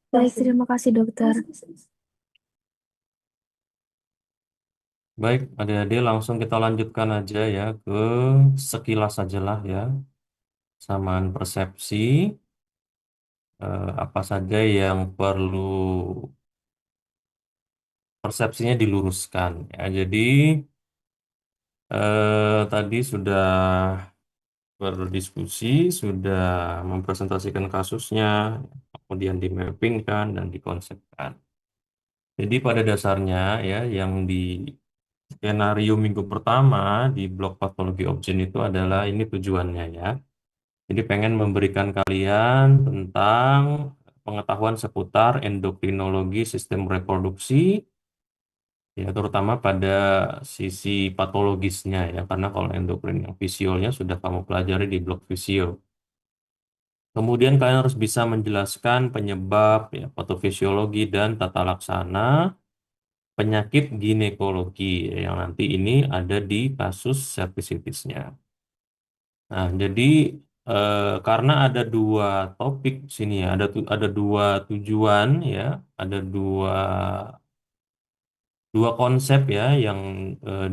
Baik, terima kasih dokter. Baik, adik-adik langsung kita lanjutkan aja ya ke sekilas sajalah ya. Samaan persepsi, apa saja yang perlu persepsinya diluruskan ya. Jadi tadi sudah berdiskusi, sudah mempresentasikan kasusnya, kemudian dimappingkan dan dikonsepkan. Jadi pada dasarnya ya yang di skenario minggu pertama di blok patologi objek itu adalah ini tujuannya ya. Jadi pengen memberikan kalian tentang pengetahuan seputar endokrinologi sistem reproduksi, ya terutama pada sisi patologisnya ya, karena kalau endokrin yang fisiolnya sudah kamu pelajari di blok fisio. Kemudian kalian harus bisa menjelaskan penyebab, ya, patofisiologi dan tata laksana penyakit ginekologi ya, yang nanti ini ada di kasus cervicitisnya. Nah, jadi karena ada dua topik di sini ya, ada dua tujuan ya, ada dua konsep ya yang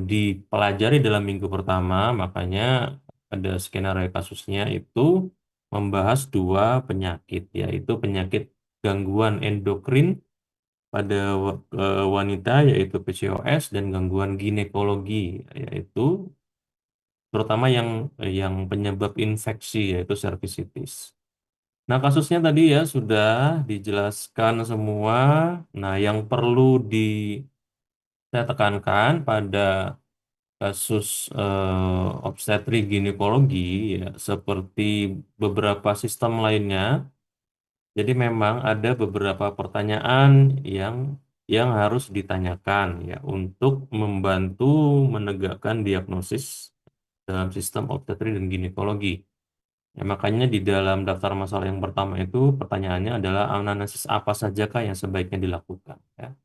dipelajari dalam minggu pertama, makanya ada skenario kasusnya itu membahas dua penyakit, yaitu penyakit gangguan endokrin pada wanita yaitu PCOS dan gangguan ginekologi yaitu terutama yang penyebab infeksi yaitu cervicitis. Nah, kasusnya tadi ya sudah dijelaskan semua. Nah, yang perlu saya tekankan pada kasus obstetri ginekologi ya seperti beberapa sistem lainnya. Jadi memang ada beberapa pertanyaan yang yang harus ditanyakan ya untuk membantu menegakkan diagnosis dalam sistem obstetri dan ginekologi. Ya, makanya di dalam daftar masalah yang pertama itu pertanyaannya adalah anamnesis apa sajakah yang sebaiknya dilakukan. Ya.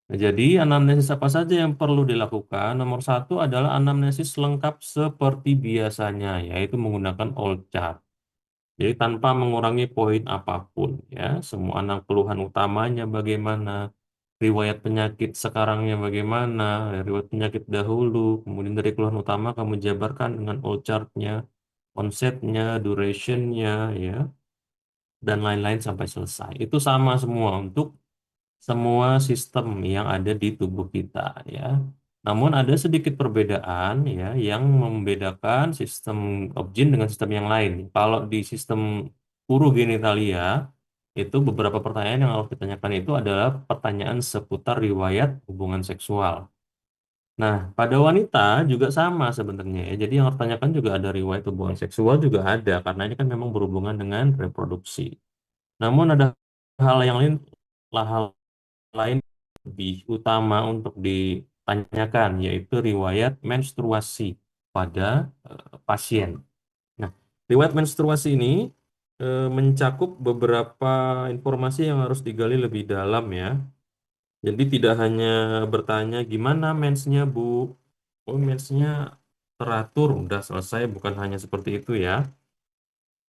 Nah, jadi anamnesis apa saja yang perlu dilakukan? Nomor satu adalah anamnesis lengkap seperti biasanya, yaitu menggunakan old chart. Jadi tanpa mengurangi poin apapun, ya. Semua anak keluhan utamanya bagaimana, riwayat penyakit sekarangnya bagaimana, riwayat penyakit dahulu, kemudian dari keluhan utama kamu jabarkan dengan old chartnya, konsepnya, durationnya, ya, dan lain-lain sampai selesai. Itu sama semua untuk semua sistem yang ada di tubuh kita, ya. Namun ada sedikit perbedaan, ya, yang membedakan sistem objin dengan sistem yang lain. Kalau di sistem urogenitalia, itu beberapa pertanyaan yang harus ditanyakan itu adalah pertanyaan seputar riwayat hubungan seksual. Nah, pada wanita juga sama sebenarnya ya. Jadi yang harus ditanyakan juga ada riwayat hubungan seksual juga ada karena ini kan memang berhubungan dengan reproduksi. Namun ada hal yang lain, hal lain lebih utama untuk ditanyakan yaitu riwayat menstruasi pada pasien. Nah, riwayat menstruasi ini mencakup beberapa informasi yang harus digali lebih dalam ya. Jadi tidak hanya bertanya gimana mensnya Bu, oh mensnya teratur, udah selesai, bukan hanya seperti itu ya.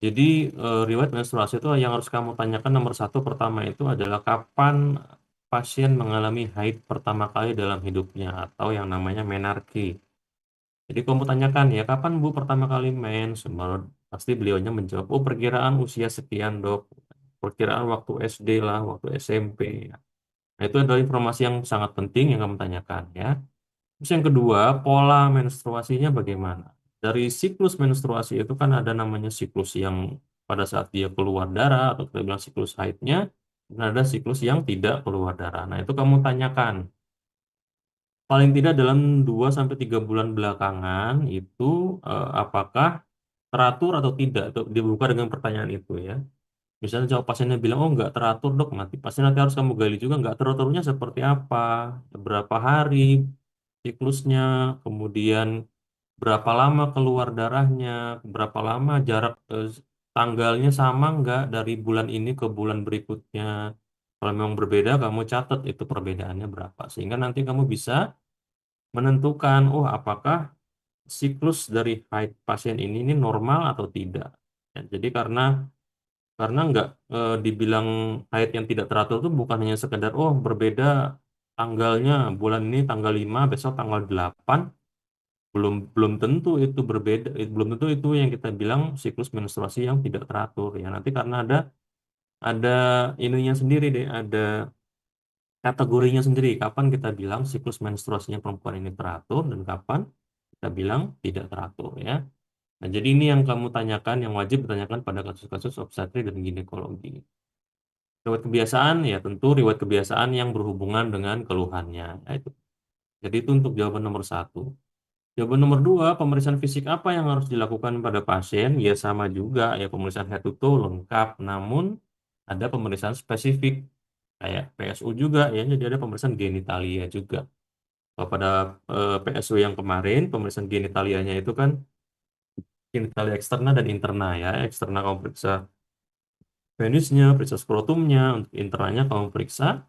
Jadi riwayat menstruasi itu yang harus kamu tanyakan nomor satu pertama itu adalah kapan pasien mengalami haid pertama kali dalam hidupnya atau yang namanya menarki. Jadi kamu tanyakan ya kapan Bu pertama kali mens? Pasti beliaunya menjawab, oh perkiraan usia sekian dok, perkiraan waktu SD lah, waktu SMP. Nah, itu adalah informasi yang sangat penting yang kamu tanyakan ya. Terus yang kedua, pola menstruasinya bagaimana? Dari siklus menstruasi itu kan ada namanya siklus yang pada saat dia keluar darah atau kita bilang siklus haidnya, dan ada siklus yang tidak keluar darah. Nah, itu kamu tanyakan. Paling tidak dalam 2 sampai 3 bulan belakangan itu apakah teratur atau tidak? Itu dibuka dengan pertanyaan itu ya. Misalnya jawab pasiennya bilang, oh nggak teratur dok, pasti nanti harus kamu gali juga nggak teraturnya seperti apa, berapa hari siklusnya, kemudian berapa lama keluar darahnya, berapa lama jarak tanggalnya sama nggak dari bulan ini ke bulan berikutnya. Kalau memang berbeda, kamu catat itu perbedaannya berapa. Sehingga nanti kamu bisa menentukan, oh apakah siklus dari haid pasien ini normal atau tidak. Ya, jadi karena Karena nggak dibilang haid yang tidak teratur itu bukan hanya sekedar oh berbeda tanggalnya bulan ini tanggal 5 besok tanggal 8 belum belum tentu itu berbeda belum tentu itu yang kita bilang siklus menstruasi yang tidak teratur ya nanti karena ada ininya sendiri deh ada kategorinya sendiri kapan kita bilang siklus menstruasinya perempuan ini teratur dan kapan kita bilang tidak teratur ya. Nah, jadi ini yang kamu tanyakan, yang wajib ditanyakan pada kasus-kasus obstetri dan ginekologi. Riwayat kebiasaan, ya tentu riwayat kebiasaan yang berhubungan dengan keluhannya. Ya, itu. Jadi itu untuk jawaban nomor satu. Jawaban nomor dua, pemeriksaan fisik apa yang harus dilakukan pada pasien? Ya sama juga, ya pemeriksaan head to toe lengkap, namun ada pemeriksaan spesifik kayak PSU juga ya, jadi ada pemeriksaan genitalia juga. Kalau pada PSU yang kemarin, pemeriksaan genitalianya itu kan genitalia eksterna dan interna ya. Eksterna kamu periksa penisnya, periksa skrotumnya, untuk internanya kamu periksa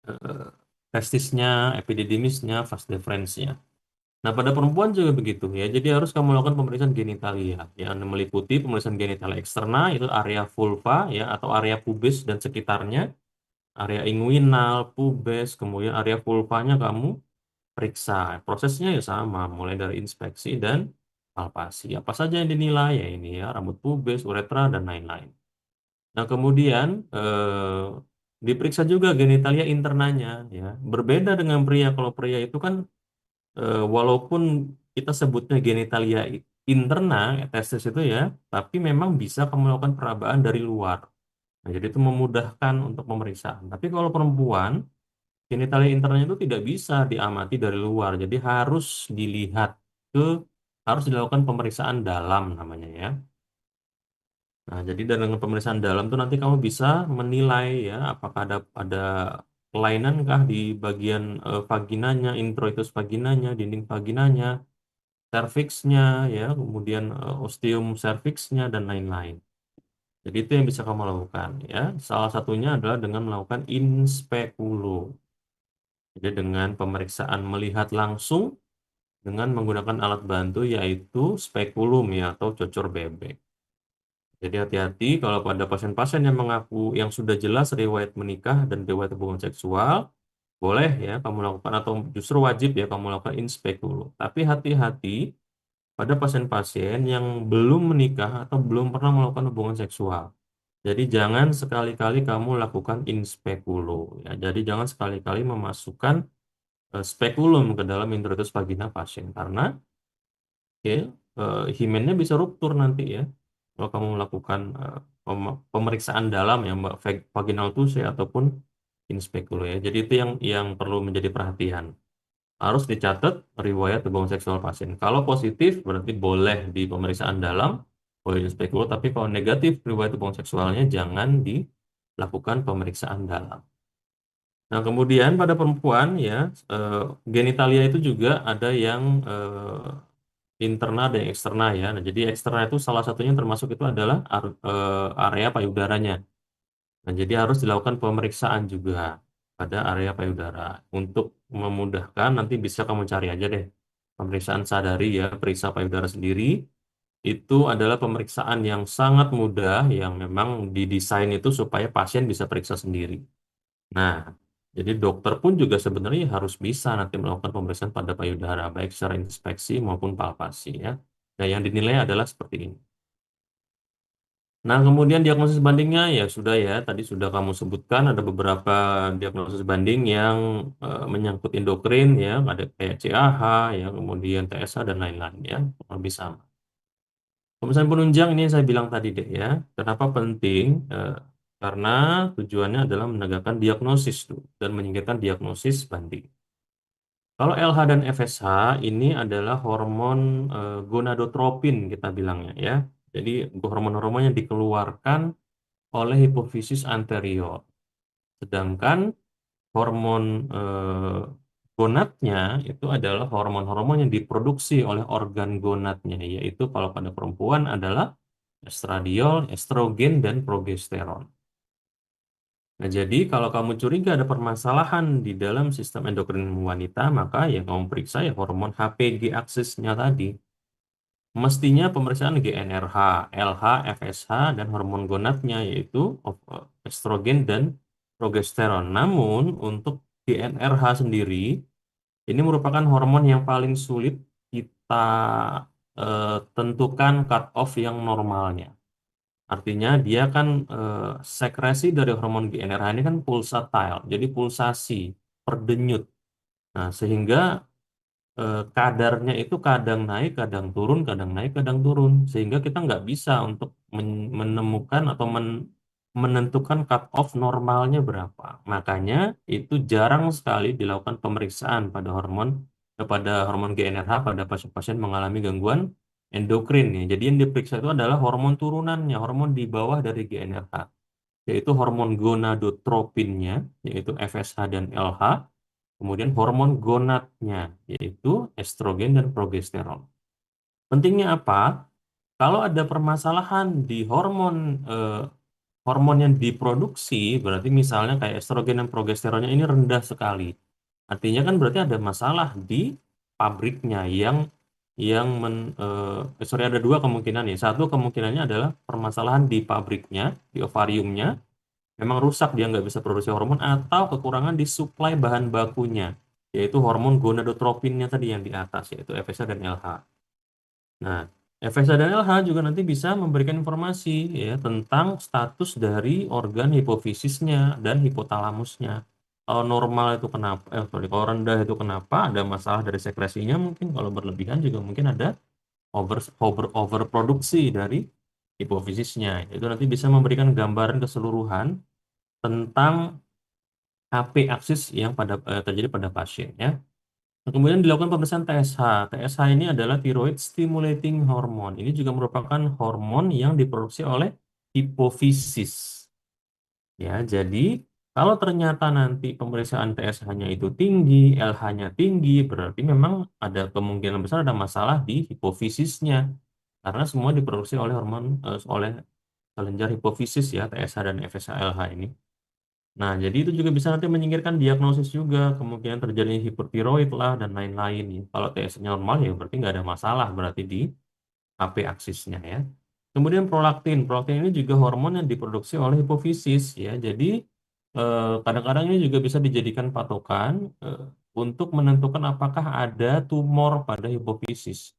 eh, testisnya, epididymisnya, vas deferensnya. Nah, pada perempuan juga begitu ya. Jadi harus kamu lakukan pemeriksaan genitalia yang meliputi pemeriksaan genitalia eksterna itu area vulva ya atau area pubis dan sekitarnya, area inguinal, pubes, kemudian area vulvanya kamu periksa. Prosesnya ya sama, mulai dari inspeksi dan palpasi. Apa saja yang dinilai ya ini ya, rambut pubis, uretra dan lain-lain. Nah, kemudian diperiksa juga genitalia internanya ya. Berbeda dengan pria. Kalau pria itu kan walaupun kita sebutnya genitalia interna, testis itu ya, tapi memang bisa kamu melakukan perabaan dari luar. Nah, jadi itu memudahkan untuk pemeriksaan. Tapi kalau perempuan, genitalia internanya itu tidak bisa diamati dari luar. Jadi harus dilihat ke harus dilakukan pemeriksaan dalam namanya ya. Nah, jadi dengan pemeriksaan dalam tuh nanti kamu bisa menilai ya apakah ada kelainan kah di bagian vaginanya, introitus vaginanya, dinding vaginanya, serviksnya ya, kemudian ostium serviksnya dan lain-lain. Jadi itu yang bisa kamu lakukan ya. Salah satunya adalah dengan melakukan inspekulo. Jadi dengan pemeriksaan melihat langsung dengan menggunakan alat bantu yaitu spekulum ya atau cocor bebek. Jadi hati-hati kalau pada pasien-pasien yang mengaku yang sudah jelas riwayat menikah dan riwayat hubungan seksual, boleh ya kamu lakukan atau justru wajib ya kamu lakukan inspek dulu. Tapi hati-hati pada pasien-pasien yang belum menikah atau belum pernah melakukan hubungan seksual. Jadi jangan sekali-kali kamu lakukan inspekulo ya. Jadi jangan sekali-kali memasukkan spekulum ke dalam introitus vagina pasien karena ya, himennya bisa ruptur nanti ya. Kalau kamu melakukan pemeriksaan dalam ya Mbak, vaginal tuse ataupun inspekulo ya. Jadi itu yang perlu menjadi perhatian. Harus dicatat riwayat hubungan seksual pasien. Kalau positif berarti boleh di pemeriksaan dalam, boleh di inspekulo, tapi kalau negatif riwayat hubungan seksualnya jangan dilakukan pemeriksaan dalam. Nah, kemudian pada perempuan ya, eh, genitalia itu juga ada yang internal dan eksternal ya. Nah, jadi eksternal itu salah satunya termasuk itu adalah area payudaranya. Nah, jadi harus dilakukan pemeriksaan juga pada area payudara. Untuk memudahkan nanti bisa kamu cari aja deh. Pemeriksaan sadari ya, periksa payudara sendiri. Itu adalah pemeriksaan yang sangat mudah yang memang didesain itu supaya pasien bisa periksa sendiri. Nah, jadi dokter pun juga sebenarnya harus bisa nanti melakukan pemeriksaan pada payudara, baik secara inspeksi maupun palpasi ya. Nah, yang dinilai adalah seperti ini. Nah, kemudian diagnosis bandingnya ya sudah ya, tadi sudah kamu sebutkan ada beberapa diagnosis banding yang menyangkut endokrin ya, ada kayak CAH ya, kemudian TSH dan lain-lain ya, lebih sama. Pemeriksaan penunjang ini yang saya bilang tadi deh ya, kenapa penting? Karena tujuannya adalah menegakkan diagnosis tuh, dan menyingkirkan diagnosis banding. Kalau LH dan FSH ini adalah hormon gonadotropin kita bilangnya ya. Jadi hormon-hormon yang dikeluarkan oleh hipofisis anterior. Sedangkan hormon gonadnya itu adalah hormon-hormon yang diproduksi oleh organ gonadnya, yaitu kalau pada perempuan adalah estradiol, estrogen, dan progesteron. Nah, jadi kalau kamu curiga ada permasalahan di dalam sistem endokrin wanita, maka ya kamu periksa ya hormon HPG aksesnya tadi. mestinya pemeriksaan GnRH, LH, FSH, dan hormon gonadnya yaitu estrogen dan progesteron. Namun untuk GnRH sendiri ini merupakan hormon yang paling sulit kita tentukan cut off yang normalnya. Artinya dia kan sekresi dari hormon GnRH ini kan pulsatile, jadi pulsasi, perdenyut. Nah, sehingga kadarnya itu kadang naik, kadang turun, kadang naik, kadang turun, sehingga kita nggak bisa untuk menemukan atau menentukan cut off normalnya berapa. Makanya itu jarang sekali dilakukan pemeriksaan pada hormon GnRH pada pasien-pasien mengalami gangguan endokrin ya. Jadi yang diperiksa itu adalah hormon turunannya, hormon di bawah dari GnRH, yaitu hormon gonadotropinnya, yaitu FSH dan LH. Kemudian hormon gonadnya, yaitu estrogen dan progesteron. Pentingnya apa? Kalau ada permasalahan di eh, hormon yang diproduksi, berarti misalnya kayak estrogen dan progesteronnya ini rendah sekali. Artinya kan berarti ada masalah di pabriknya sorry, ada dua kemungkinan ya. Satu kemungkinannya adalah permasalahan di pabriknya, di ovariumnya, memang rusak dia nggak bisa produksi hormon atau kekurangan di suplai bahan bakunya yaitu hormon gonadotropinnya tadi yang di atas yaitu FSH dan LH. Nah, FSH dan LH juga nanti bisa memberikan informasi ya tentang status dari organ hipofisisnya dan hipotalamusnya. Kalau normal itu kenapa? Sorry, kalau rendah itu kenapa? Ada masalah dari sekresinya mungkin. Kalau berlebihan juga mungkin ada overproduksi dari hipofisisnya. Itu nanti bisa memberikan gambaran keseluruhan tentang HP aksis yang terjadi pada pasien ya. Nah, kemudian dilakukan pemeriksaan TSH. TSH ini adalah thyroid stimulating hormone. Ini juga merupakan hormon yang diproduksi oleh hipofisis. Ya, jadi kalau ternyata nanti pemeriksaan TSH-nya itu tinggi, LH-nya tinggi, berarti memang ada kemungkinan besar ada masalah di hipofisisnya. Karena semua diproduksi oleh kelenjar hipofisis ya, TSH dan FSH LH ini. Nah, jadi itu juga bisa nanti menyingkirkan diagnosis juga, kemungkinan terjadi hipertiroid lah, dan lain-lain. Ya. Kalau TSH-nya normal, ya berarti nggak ada masalah berarti di HP aksisnya ya. Kemudian prolaktin. Prolaktin ini juga hormon yang diproduksi oleh hipofisis ya. Jadi, kadang-kadang ini juga bisa dijadikan patokan untuk menentukan apakah ada tumor pada hipofisis.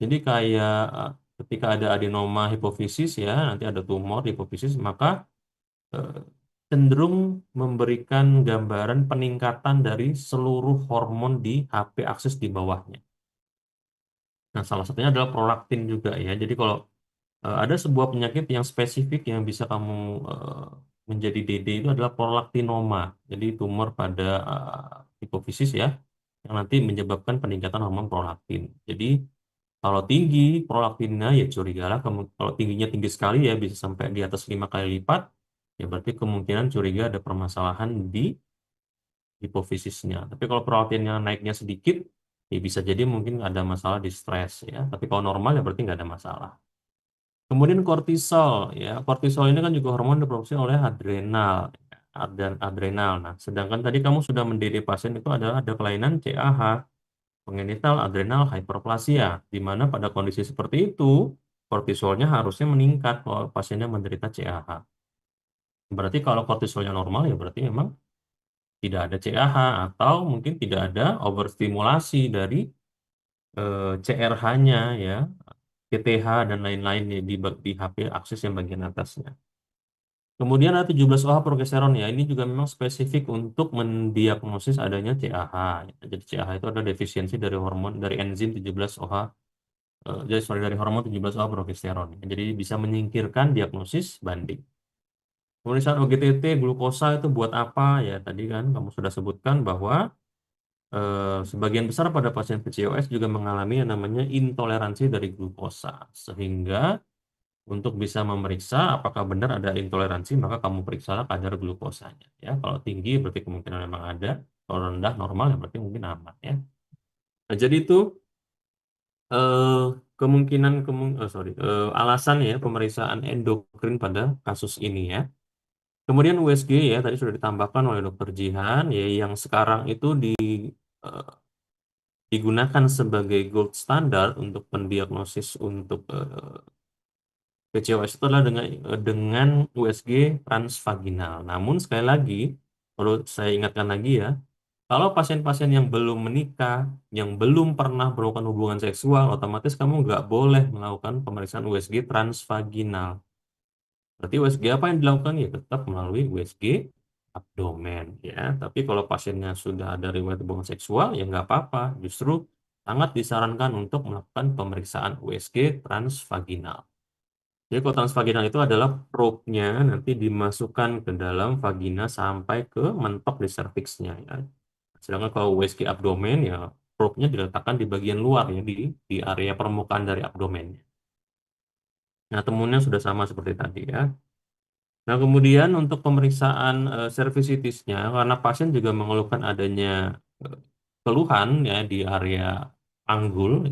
Jadi kayak ketika ada adenoma hipofisis ya, nanti ada tumor di hipofisis, maka eh, cenderung memberikan gambaran peningkatan dari seluruh hormon di HP aksis di bawahnya. Nah, salah satunya adalah prolaktin juga ya. Jadi kalau ada sebuah penyakit yang spesifik yang bisa kamu eh, menjadi DD itu adalah prolaktinoma. Jadi tumor pada hipofisis ya, yang nanti menyebabkan peningkatan hormon prolaktin. Jadi kalau tinggi prolaktinnya ya curigalah kalau tingginya tinggi sekali ya bisa sampai di atas 5 kali lipat ya berarti kemungkinan curiga ada permasalahan di hipofisisnya. Tapi kalau prolaktinnya naiknya sedikit ya bisa jadi mungkin ada masalah di stres ya. Tapi kalau normal ya berarti nggak ada masalah. Kemudian kortisol ya. Kortisol ini kan juga hormon diproduksi oleh adrenal dan adrenal. Nah, sedangkan tadi kamu sudah mendidik pasien itu adalah ada kelainan CAH congenital adrenal hyperplasia, di mana pada kondisi seperti itu, kortisolnya harusnya meningkat kalau pasiennya menderita CAH. Berarti kalau kortisolnya normal, ya berarti memang tidak ada CAH, atau mungkin tidak ada overstimulasi dari CRH-nya, ya, TTH, dan lain-lain ya, di HP aksis yang bagian atasnya. Kemudian ada 17-OH progesteron ya, ini juga memang spesifik untuk mendiagnosis adanya CAH. Jadi CAH itu ada defisiensi dari enzim 17-OH jadi sorry dari hormon 17 progesteron. Jadi bisa menyingkirkan diagnosis banding. Pemeriksaan OGTT glukosa itu buat apa ya? Tadi kan kamu sudah sebutkan bahwa sebagian besar pada pasien PCOS juga mengalami yang namanya intoleransi dari glukosa. Sehingga untuk bisa memeriksa apakah benar ada intoleransi, maka kamu periksa kadar glukosanya. Ya, kalau tinggi berarti kemungkinan memang ada. Kalau rendah normal ya berarti mungkin aman ya. Nah, jadi itu eh, alasan ya pemeriksaan endokrin pada kasus ini ya. Kemudian USG ya tadi sudah ditambahkan oleh Dokter Jihan ya yang sekarang itu eh, digunakan sebagai gold standard untuk pendiagnosis untuk PCOS itu adalah dengan USG transvaginal. Namun sekali lagi, perlu saya ingatkan lagi ya, kalau pasien-pasien yang belum menikah, yang belum pernah melakukan hubungan seksual, otomatis kamu nggak boleh melakukan pemeriksaan USG transvaginal. Berarti USG apa yang dilakukan? Ya tetap melalui USG abdomen ya. Tapi kalau pasiennya sudah ada riwayat hubungan seksual, ya nggak apa-apa. Justru sangat disarankan untuk melakukan pemeriksaan USG transvaginal. Jadi kalau transvaginal itu adalah probe-nya nanti dimasukkan ke dalam vagina sampai ke mentok di serviksnya ya. Sedangkan kalau USG abdomen ya probe-nya diletakkan di bagian luar ya di area permukaan dari abdomennya. Nah, temuannya sudah sama seperti tadi ya. Nah, kemudian untuk pemeriksaan cervicitis-nya karena pasien juga mengeluhkan adanya eh, keluhan ya di area anggul.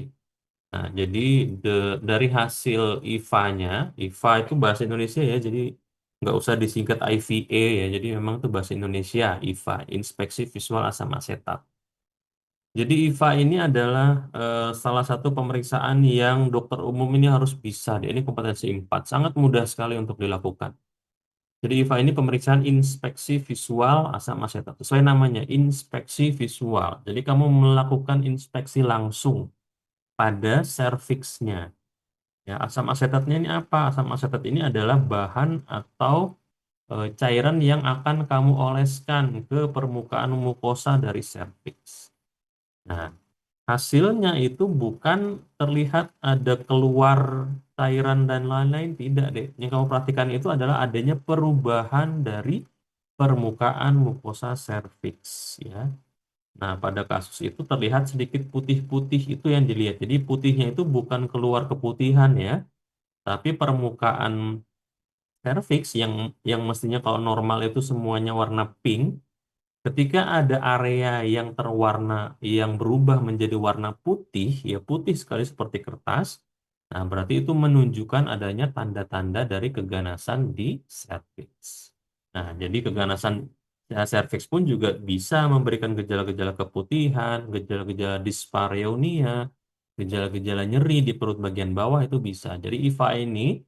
Nah, jadi dari hasil IVA-nya, IVA itu bahasa Indonesia ya, jadi nggak usah disingkat IVA ya, jadi memang itu bahasa Indonesia, IVA, Inspeksi Visual Asam Asetat. Jadi IVA ini adalah salah satu pemeriksaan yang dokter umum ini harus bisa, ini kompetensi 4, sangat mudah sekali untuk dilakukan. Jadi IVA ini pemeriksaan inspeksi visual asam asetat, sesuai namanya, inspeksi visual. Jadi kamu melakukan inspeksi langsung pada serviksnya. Ya, asam asetatnya ini apa? Asam asetat ini adalah bahan atau cairan yang akan kamu oleskan ke permukaan mukosa dari serviks. Nah, hasilnya itu bukan terlihat ada keluar cairan dan lain-lain, tidak deh. Yang kamu perhatikan itu adalah adanya perubahan dari permukaan mukosa serviks, ya. Nah, pada kasus itu terlihat sedikit putih-putih itu yang dilihat. Jadi putihnya itu bukan keluar keputihan ya, tapi permukaan serviks yang mestinya kalau normal itu semuanya warna pink, ketika ada area yang terwarna yang berubah menjadi warna putih, ya putih sekali seperti kertas. Nah, berarti itu menunjukkan adanya tanda-tanda dari keganasan di serviks. Nah, jadi keganasan serviks pun juga bisa memberikan gejala-gejala keputihan, gejala-gejala dispareunia, gejala-gejala nyeri di perut bagian bawah itu bisa. Jadi IVA ini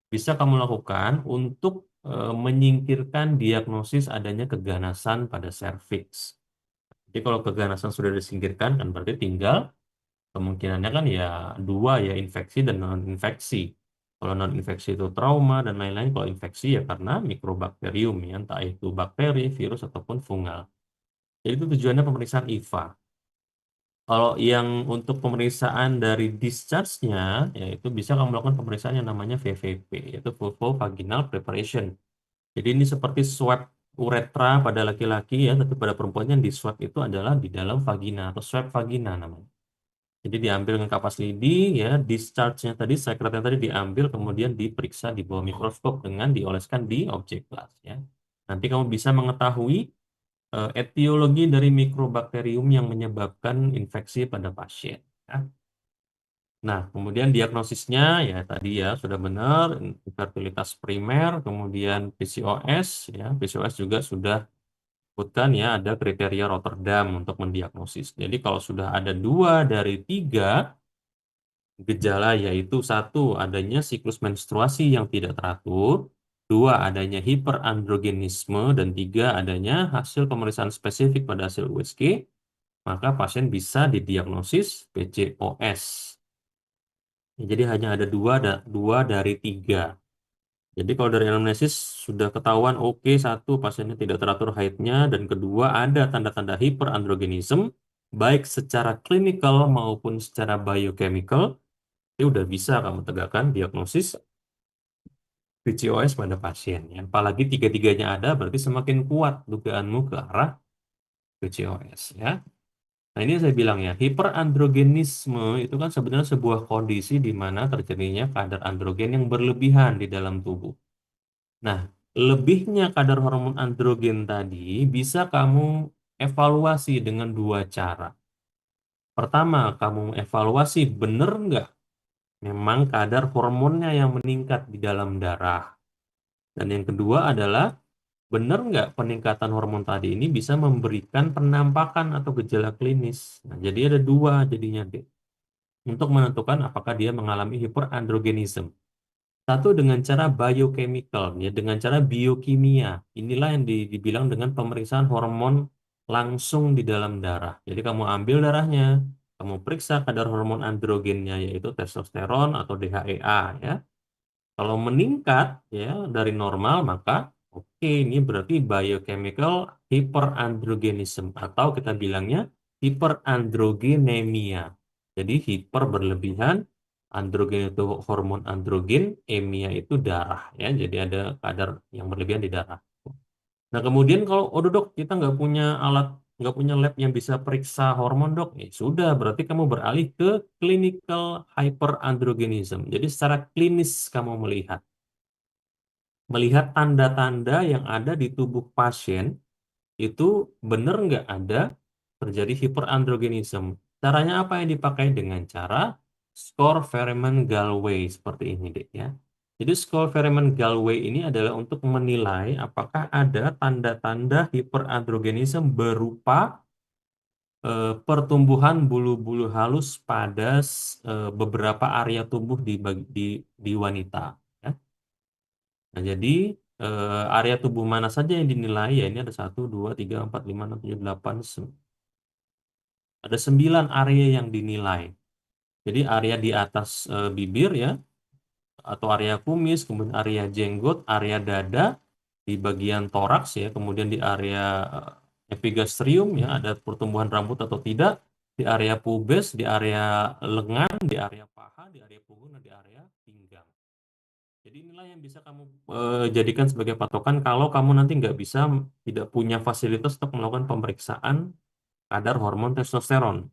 bisa kamu lakukan untuk menyingkirkan diagnosis adanya keganasan pada serviks. Jadi kalau keganasan sudah disingkirkan kan berarti tinggal kemungkinannya kan ya dua ya infeksi dan non infeksi. Kalau non infeksi itu trauma dan lain-lain, kalau infeksi ya karena mikrobakterium ya entah itu bakteri, virus ataupun fungal. Jadi itu tujuannya pemeriksaan IVA. Kalau yang untuk pemeriksaan dari discharge-nya, yaitu bisa kamu lakukan pemeriksaan yang namanya VVP, yaitu vulvovaginal preparation. Jadi ini seperti swab uretra pada laki-laki ya, tapi pada perempuan yang di swab itu adalah di dalam vagina atau swab vagina namanya. Jadi diambil dengan kapas lidi ya, discharge-nya tadi, sekretnya tadi diambil kemudian diperiksa di bawah mikroskop dengan dioleskan di objek kelas ya. Nanti kamu bisa mengetahui etiologi dari mikrobakterium yang menyebabkan infeksi pada pasien. Ya. Nah, kemudian diagnosisnya ya tadi ya sudah benar, infertilitas primer, kemudian PCOS ya, PCOS juga sudah sebutkan ya ada kriteria Rotterdam untuk mendiagnosis. Jadi kalau sudah ada 2 dari 3 gejala yaitu satu adanya siklus menstruasi yang tidak teratur, dua adanya hiperandrogenisme, dan tiga adanya hasil pemeriksaan spesifik pada hasil USG, maka pasien bisa didiagnosis PCOS. Ya, jadi hanya ada 2 dari 3. Jadi kalau dari anamnesis sudah ketahuan oke, satu pasiennya tidak teratur haidnya dan kedua ada tanda-tanda hiperandrogenisme baik secara klinikal maupun secara biochemical, itu udah bisa kamu tegakkan diagnosis PCOS pada pasien. Ya. Apalagi tiga-tiganya ada berarti semakin kuat dugaanmu ke arah PCOS ya. Nah, ini yang saya bilang ya, hiperandrogenisme itu kan sebenarnya sebuah kondisi di mana terjadinya kadar androgen yang berlebihan di dalam tubuh. Nah, lebihnya kadar hormon androgen tadi bisa kamu evaluasi dengan 2 cara. Pertama, kamu evaluasi benar nggak memang kadar hormonnya yang meningkat di dalam darah. Dan yang kedua adalah benar nggak peningkatan hormon tadi ini bisa memberikan penampakan atau gejala klinis. Nah, jadi ada dua jadinya, Dek, untuk menentukan apakah dia mengalami hiperandrogenism. Satu dengan cara biochemical, ya, dengan cara biokimia. Inilah yang dibilang dengan pemeriksaan hormon langsung di dalam darah. Jadi kamu ambil darahnya, kamu periksa kadar hormon androgennya, yaitu testosteron atau DHEA, ya. Kalau meningkat ya dari normal, maka oke, ini berarti biochemical hyperandrogenism atau kita bilangnya hiperandrogenemia. Jadi hiper berlebihan, androgen itu hormon androgen, emia itu darah ya. Jadi ada kadar yang berlebihan di darah. Nah, kemudian kalau, oh dok, kita nggak punya alat, nggak punya lab yang bisa periksa hormon, dok. Sudah, berarti kamu beralih ke clinical hyperandrogenism. Jadi secara klinis kamu melihat tanda-tanda yang ada di tubuh pasien itu benar nggak ada terjadi hiperandrogenism. Caranya apa yang dipakai? Dengan cara skor Fermat-Gallwey seperti ini, deh, ya. Jadi skor Fermat-Gallwey ini adalah untuk menilai apakah ada tanda-tanda hiperandrogenisme berupa pertumbuhan bulu-bulu halus pada beberapa area tubuh di wanita. Ya. Nah, jadi area tubuh mana saja yang dinilai? Ya, ini ada satu, dua, tiga, empat, lima, enam, tujuh, delapan, ada 9 area yang dinilai. Jadi area di atas bibir ya, atau area kumis, kemudian area jenggot, area dada, di bagian toraks ya, kemudian di area epigastrium ya, ada pertumbuhan rambut atau tidak, di area pubes, di area lengan, di area paha, di area punggung, dan di area pinggang. Jadi inilah yang bisa kamu jadikan sebagai patokan kalau kamu nanti nggak bisa, tidak punya fasilitas untuk melakukan pemeriksaan kadar hormon testosteron.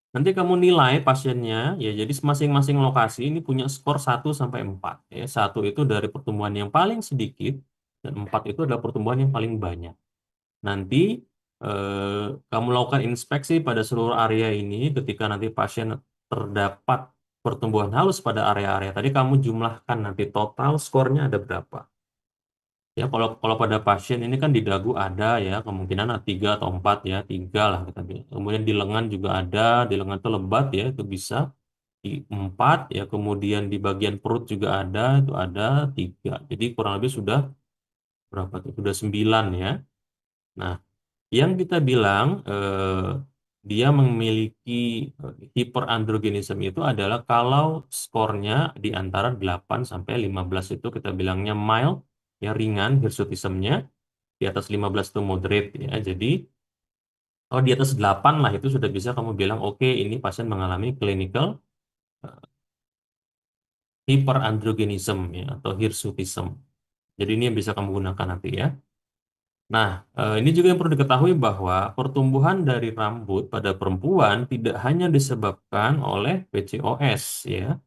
Nanti kamu nilai pasiennya, ya jadi masing-masing lokasi ini punya skor 1 sampai 4. Ya. 1 itu dari pertumbuhan yang paling sedikit, dan 4 itu adalah pertumbuhan yang paling banyak. Nanti kamu lakukan inspeksi pada seluruh area ini, ketika nanti pasien terdapat pertumbuhan halus pada area-area tadi, kamu jumlahkan nanti total skornya ada berapa. Ya, kalau kalau pada pasien ini kan di dagu ada ya, kemungkinan ada 3 atau 4 ya, 3 lah kita bilang. Kemudian di lengan juga ada, di lengan itu lebat ya, itu bisa di 4 ya, kemudian di bagian perut juga ada, itu ada 3. Jadi kurang lebih sudah berapa tuh? Sudah 9 ya. Nah, yang kita bilang dia memiliki hiperandrogenisme itu adalah kalau skornya di antara 8 sampai 15 itu kita bilangnya mild, ya ringan hirsutismnya, di atas 15 itu moderate ya. Jadi kalau di atas 8 lah itu sudah bisa kamu bilang oke, ini pasien mengalami clinical eh, hyperandrogenism ya atau hirsutism. Jadi ini yang bisa kamu gunakan nanti ya. Nah, ini juga yang perlu diketahui bahwa pertumbuhan dari rambut pada perempuan tidak hanya disebabkan oleh PCOS ya.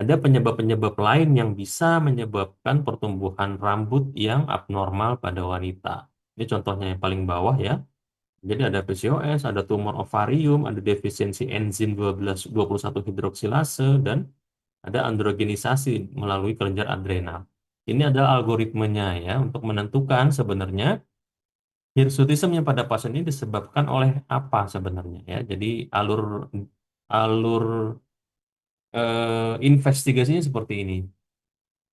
Ada penyebab-penyebab lain yang bisa menyebabkan pertumbuhan rambut yang abnormal pada wanita. Ini contohnya yang paling bawah ya. Jadi ada PCOS, ada tumor ovarium, ada defisiensi enzim 21 hidroksilase, dan ada androgenisasi melalui kelenjar adrenal. Ini adalah algoritmenya ya untuk menentukan sebenarnya hirsutismnya pada pasien ini disebabkan oleh apa sebenarnya ya. Jadi alur alur investigasinya seperti ini.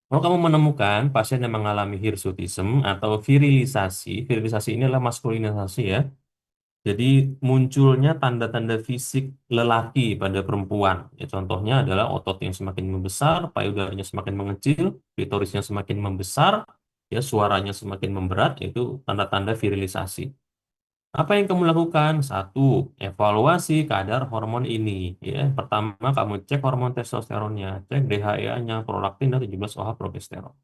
Kalau kamu menemukan pasien yang mengalami hirsutism atau virilisasi ini adalah maskulinisasi ya. Jadi munculnya tanda-tanda fisik lelaki pada perempuan. Ya, contohnya adalah otot yang semakin membesar, payudaranya semakin mengecil, klitorisnya semakin membesar, ya suaranya semakin memberat, yaitu tanda-tanda virilisasi. Apa yang kamu lakukan? Satu, evaluasi kadar hormon ini. Ya, pertama kamu cek hormon testosteronnya, cek DHEA-nya, prolaktin dan 17-OH progesteron.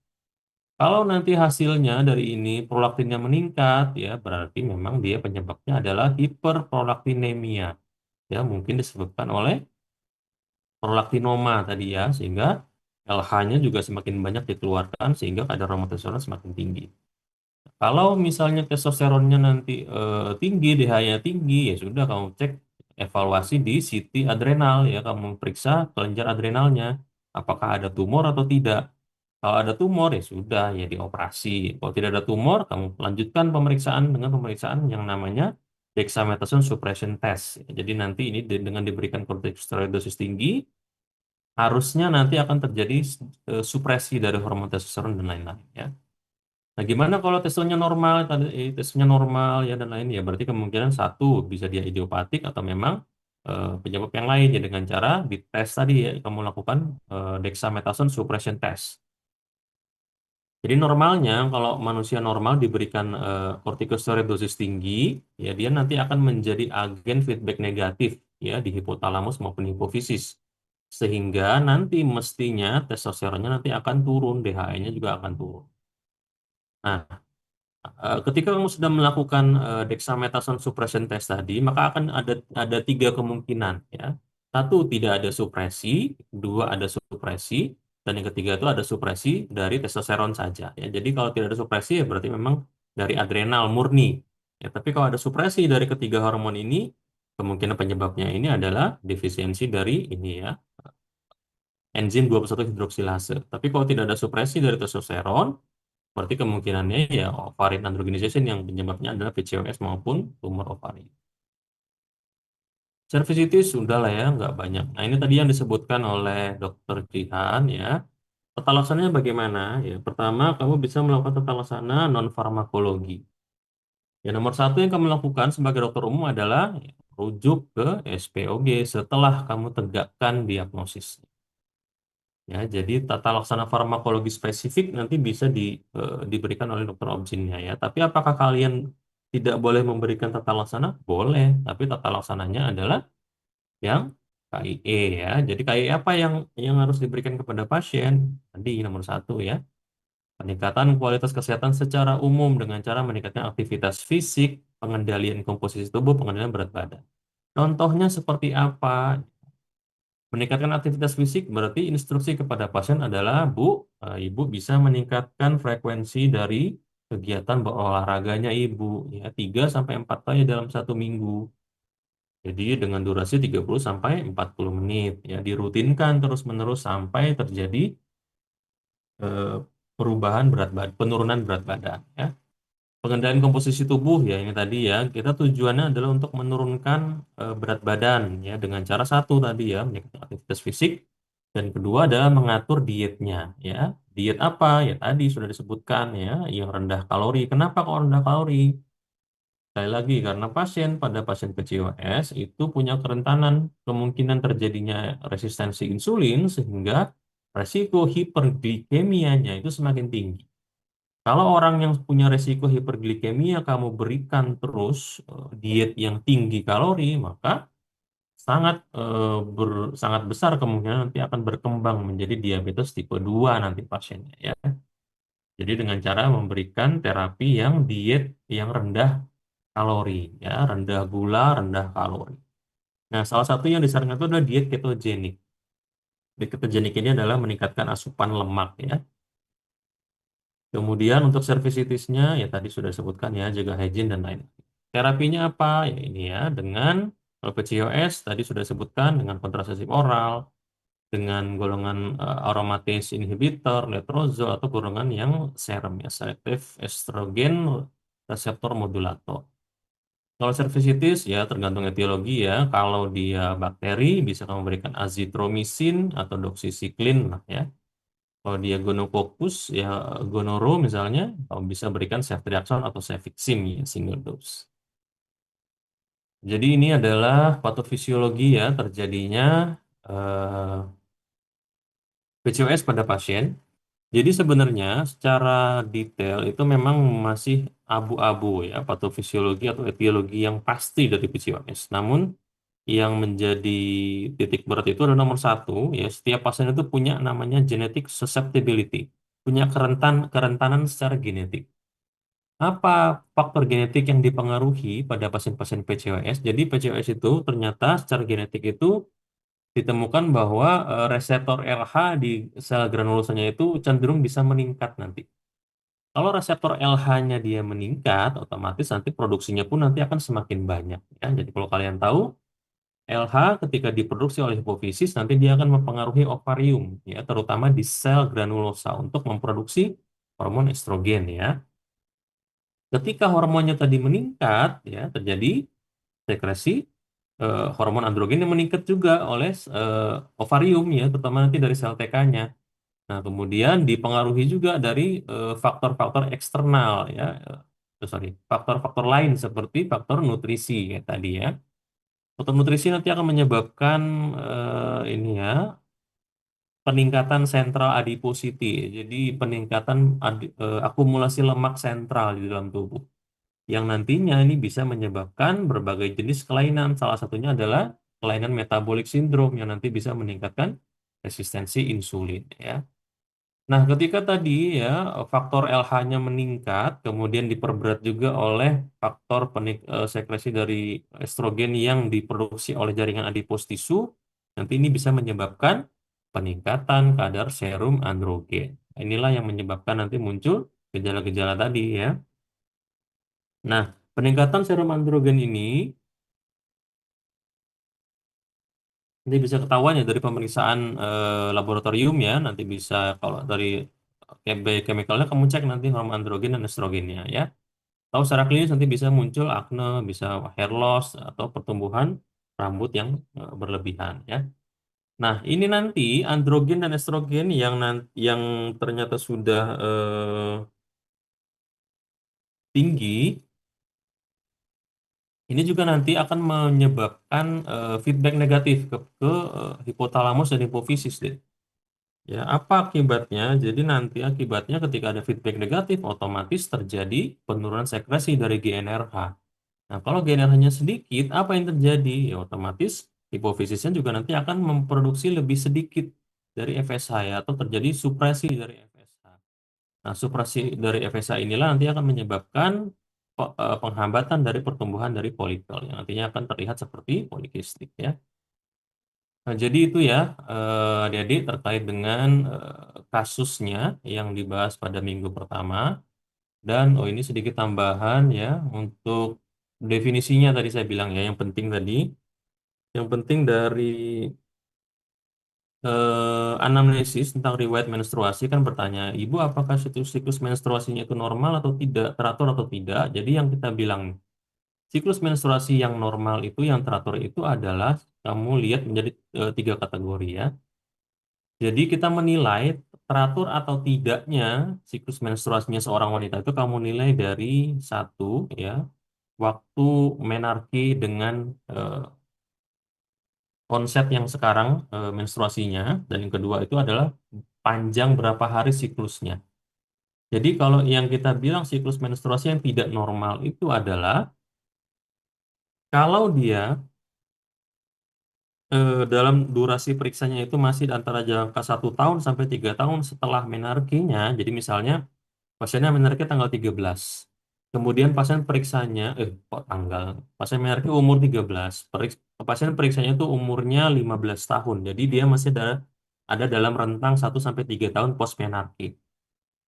Kalau nanti hasilnya dari ini prolaktinnya meningkat, ya berarti memang dia penyebabnya adalah hiperprolaktinemia. Ya, mungkin disebabkan oleh prolaktinoma tadi ya, sehingga LH-nya juga semakin banyak dikeluarkan sehingga kadar hormon testosteron semakin tinggi. Kalau misalnya testosteronnya nanti tinggi, DHA tinggi, ya sudah kamu cek evaluasi di CT adrenal ya, kamu periksa kelenjar adrenalnya apakah ada tumor atau tidak. Kalau ada tumor ya sudah ya dioperasi. Kalau tidak ada tumor, kamu lanjutkan pemeriksaan dengan pemeriksaan yang namanya dexamethasone suppression test. Jadi nanti ini dengan diberikan kortikosteroid dosis tinggi, harusnya nanti akan terjadi supresi dari hormon testosteron dan lain-lain ya. Nah, gimana kalau testosteronnya normal, tadi testosteronnya normal ya dan lain ya, berarti kemungkinan satu bisa dia idiopatik atau memang penyebab yang lain ya dengan cara dites tadi ya kamu lakukan dexamethasone suppression test. Jadi normalnya kalau manusia normal diberikan kortikosteroid dosis tinggi, ya dia nanti akan menjadi agen feedback negatif ya di hipotalamus maupun hipofisis. Sehingga nanti mestinya testosteronnya nanti akan turun, DHE-nya juga akan turun. Nah, ketika kamu sudah melakukan dexamethasone suppression test tadi, maka akan ada tiga kemungkinan ya. Satu, tidak ada supresi, dua ada supresi, dan yang ketiga itu ada supresi dari testosteron saja ya. Jadi kalau tidak ada supresi ya berarti memang dari adrenal murni. Ya, tapi kalau ada supresi dari ketiga hormon ini, kemungkinan penyebabnya ini adalah defisiensi dari ini ya, enzim 21 hidroksilase. Tapi kalau tidak ada supresi dari testosteron, berarti kemungkinannya ya ovarian androgenization yang penyebabnya adalah PCOS maupun tumor ovarian. Cervicitis sudah lah ya, nggak banyak. Nah ini tadi yang disebutkan oleh Dokter Jihan ya. Tata laksananya bagaimana? Ya, pertama kamu bisa melakukan tata laksana non farmakologi. Ya nomor satu yang kamu lakukan sebagai dokter umum adalah ya, rujuk ke SPOG setelah kamu tegakkan diagnosis. Ya, jadi tata laksana farmakologi spesifik nanti bisa diberikan oleh dokter objinnya ya. Tapi apakah kalian tidak boleh memberikan tata laksana? Boleh, tapi tata laksananya adalah yang KIE ya. Jadi KIE apa yang harus diberikan kepada pasien? Tadi nomor satu ya, peningkatan kualitas kesehatan secara umum dengan cara meningkatkan aktivitas fisik, pengendalian komposisi tubuh, pengendalian berat badan. Contohnya seperti apa? Meningkatkan aktivitas fisik berarti instruksi kepada pasien adalah, Bu, Ibu bisa meningkatkan frekuensi dari kegiatan berolahraganya Ibu, ya 3 sampai 4 kali dalam satu minggu. Jadi dengan durasi 30 sampai 40 menit, ya dirutinkan terus-menerus sampai terjadi eh, perubahan berat badan, penurunan berat badan, ya. Pengendalian komposisi tubuh ya ini tadi ya kita tujuannya adalah untuk menurunkan berat badan ya dengan cara satu tadi ya meningkatkan aktivitas fisik dan kedua adalah mengatur dietnya ya. Diet apa ya tadi sudah disebutkan ya yang rendah kalori. Kenapa kok rendah kalori? Sekali lagi karena pada pasien PCOS itu punya kerentanan kemungkinan terjadinya resistensi insulin sehingga resiko hiperglikemianya itu semakin tinggi. Kalau orang yang punya resiko hiperglikemia kamu berikan terus diet yang tinggi kalori, maka sangat besar kemungkinan nanti akan berkembang menjadi diabetes tipe 2 nanti pasiennya ya. Jadi dengan cara memberikan terapi yang diet yang rendah kalori ya, rendah gula, rendah kalori. Nah, salah satu yang disarankan itu adalah diet ketogenik. Diet ketogenik ini adalah meningkatkan asupan lemak ya. Kemudian untuk servisitisnya ya tadi sudah disebutkan ya jaga hygiene dan lain. Terapinya apa? Ya ini ya dengan kalau PCOS tadi sudah disebutkan dengan kontrasepsi oral, dengan golongan aromatase inhibitor, letrozole atau golongan yang serum ya selektif estrogen reseptor modulator. Kalau cervicitis ya tergantung etiologi ya. Kalau dia bakteri bisa kamu berikan azitromisin atau doxycycline lah ya. Kalau dia gonococcus, ya gonoro misalnya, kamu bisa berikan ceftriaxone atau cefixim ya, single dose. Jadi ini adalah patofisiologi ya terjadinya eh, PCOS pada pasien. Jadi sebenarnya secara detail itu memang masih abu-abu ya patofisiologi atau etiologi yang pasti dari PCOS. Namun yang menjadi titik berat itu adalah nomor satu ya setiap pasien itu punya namanya genetic susceptibility, punya kerentanan secara genetik. Apa faktor genetik yang dipengaruhi pada pasien-pasien PCOS? Jadi PCOS itu ternyata secara genetik itu ditemukan bahwa reseptor LH di sel granulosanya itu cenderung bisa meningkat nanti. Kalau reseptor LH-nya dia meningkat, otomatis nanti produksinya pun nanti akan semakin banyak. Ya. Jadi kalau kalian tahu, LH ketika diproduksi oleh hipofisis nanti dia akan mempengaruhi ovarium ya, terutama di sel granulosa untuk memproduksi hormon estrogen ya. Ketika hormonnya tadi meningkat ya, terjadi sekresi hormon androgen yang meningkat juga oleh ovarium ya, terutama nanti dari sel TK-nya. Nah, kemudian dipengaruhi juga dari faktor-faktor eksternal ya, sorry, faktor-faktor lain seperti faktor nutrisi ya tadi ya. Faktor nutrisi nanti akan menyebabkan ini ya, peningkatan sentral adiposity. Jadi peningkatan akumulasi lemak sentral di dalam tubuh. Yang nantinya ini bisa menyebabkan berbagai jenis kelainan. Salah satunya adalah kelainan metabolic syndrome yang nanti bisa meningkatkan resistensi insulin ya. Nah, ketika tadi ya faktor LH-nya meningkat, kemudian diperberat juga oleh faktor sekresi dari estrogen yang diproduksi oleh jaringan adipos tisu, nanti ini bisa menyebabkan peningkatan kadar serum androgen. Inilah yang menyebabkan nanti muncul gejala-gejala tadi ya. Nah, peningkatan serum androgen ini nanti bisa ketahuan ya dari pemeriksaan laboratorium ya. Nanti bisa kalau dari biochemicalnya kamu cek nanti hormon androgen dan estrogennya ya. Tahu secara klinis nanti bisa muncul akne, bisa hair loss atau pertumbuhan rambut yang berlebihan ya. Nah, ini nanti androgen dan estrogen yang ternyata sudah tinggi, ini juga nanti akan menyebabkan feedback negatif ke hipotalamus dan hipofisis deh. Ya, apa akibatnya? Jadi nanti akibatnya ketika ada feedback negatif, otomatis terjadi penurunan sekresi dari GNRH. Nah, kalau GNRH-nya sedikit, apa yang terjadi? Ya, otomatis hipofisisnya juga nanti akan memproduksi lebih sedikit dari FSH ya, atau terjadi supresi dari FSH. Nah, supresi dari FSH inilah nanti akan menyebabkan penghambatan dari pertumbuhan dari folikel yang nantinya akan terlihat seperti polikistik ya. Nah, jadi itu ya adik-adik terkait dengan kasusnya yang dibahas pada minggu pertama. Dan oh ini sedikit tambahan ya untuk definisinya tadi saya bilang ya yang penting tadi. Yang penting dari anamnesis tentang riwayat menstruasi kan bertanya, Ibu apakah siklus menstruasinya itu normal atau tidak, teratur atau tidak? Jadi yang kita bilang siklus menstruasi yang normal itu, yang teratur itu adalah kamu lihat menjadi tiga kategori ya. Jadi kita menilai teratur atau tidaknya siklus menstruasinya seorang wanita itu kamu nilai dari satu ya waktu menarki dengan eh, konsep yang sekarang menstruasinya dan yang kedua itu adalah panjang berapa hari siklusnya. Jadi kalau yang kita bilang siklus menstruasi yang tidak normal itu adalah kalau dia dalam durasi periksanya itu masih antara jangka 1 tahun sampai 3 tahun setelah menarkinya. Jadi misalnya pasiennya menariknya tanggal 13. Kemudian pasien periksanya, kok tanggal? Pasien menariknya umur 13. Pasien periksanya itu umurnya 15 tahun. Jadi dia masih ada dalam rentang 1 sampai 3 tahun post menarki.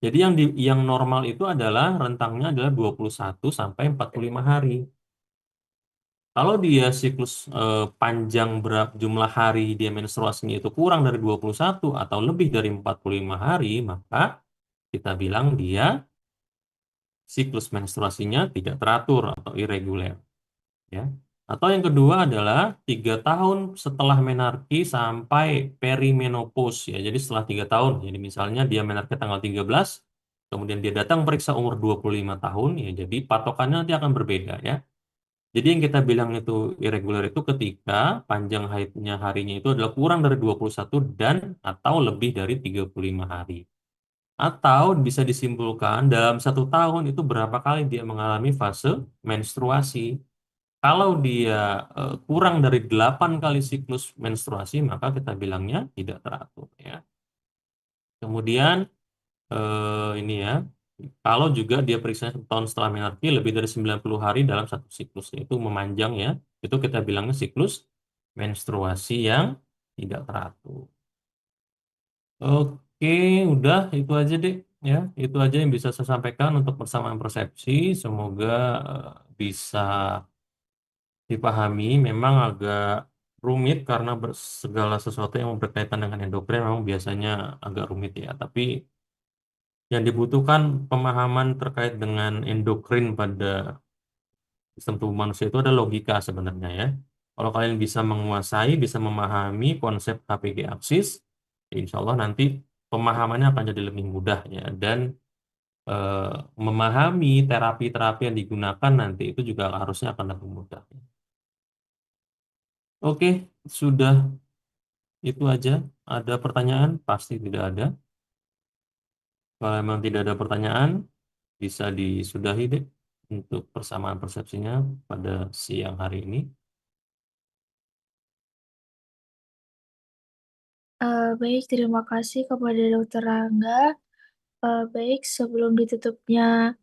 Jadi yang normal itu adalah rentangnya adalah 21 sampai 45 hari. Kalau dia siklus panjang berapa jumlah hari dia menstruasinya itu kurang dari 21 atau lebih dari 45 hari, maka kita bilang dia siklus menstruasinya tidak teratur atau irregular ya. Atau yang kedua adalah 3 tahun setelah menarki sampai perimenopause ya. Jadi setelah 3 tahun, jadi misalnya dia menarki tanggal 13, kemudian dia datang periksa umur 25 tahun ya. Jadi patokannya nanti akan berbeda ya. Jadi yang kita bilang itu irregular itu ketika panjang haidnya harinya itu adalah kurang dari 21 dan atau lebih dari 35 hari. Atau bisa disimpulkan dalam 1 tahun itu berapa kali dia mengalami fase menstruasi. Kalau dia kurang dari 8 kali siklus menstruasi, maka kita bilangnya tidak teratur ya. Kemudian ini ya, kalau juga dia periksa 1 tahun setelah menarki lebih dari 90 hari dalam satu siklus, itu memanjang ya, itu kita bilangnya siklus menstruasi yang tidak teratur. Oke, udah itu aja deh ya. Itu aja yang bisa saya sampaikan untuk persamaan persepsi. Semoga bisa dipahami. Memang agak rumit karena segala sesuatu yang berkaitan dengan endokrin memang biasanya agak rumit ya. Tapi yang dibutuhkan pemahaman terkait dengan endokrin pada sistem tubuh manusia itu ada logika sebenarnya ya. Kalau kalian bisa menguasai, bisa memahami konsep HPG aksis, ya insya Allah nanti pemahamannya akan jadi lebih mudah ya. Dan eh, memahami terapi-terapi yang digunakan nanti itu juga harusnya akan lebih mudah. Oke, sudah itu aja. Ada pertanyaan? Pasti tidak ada. Kalau memang tidak ada pertanyaan, bisa disudahi deh untuk persamaan persepsinya pada siang hari ini. Baik, terima kasih kepada Dokter Rangga. Baik, sebelum ditutupnya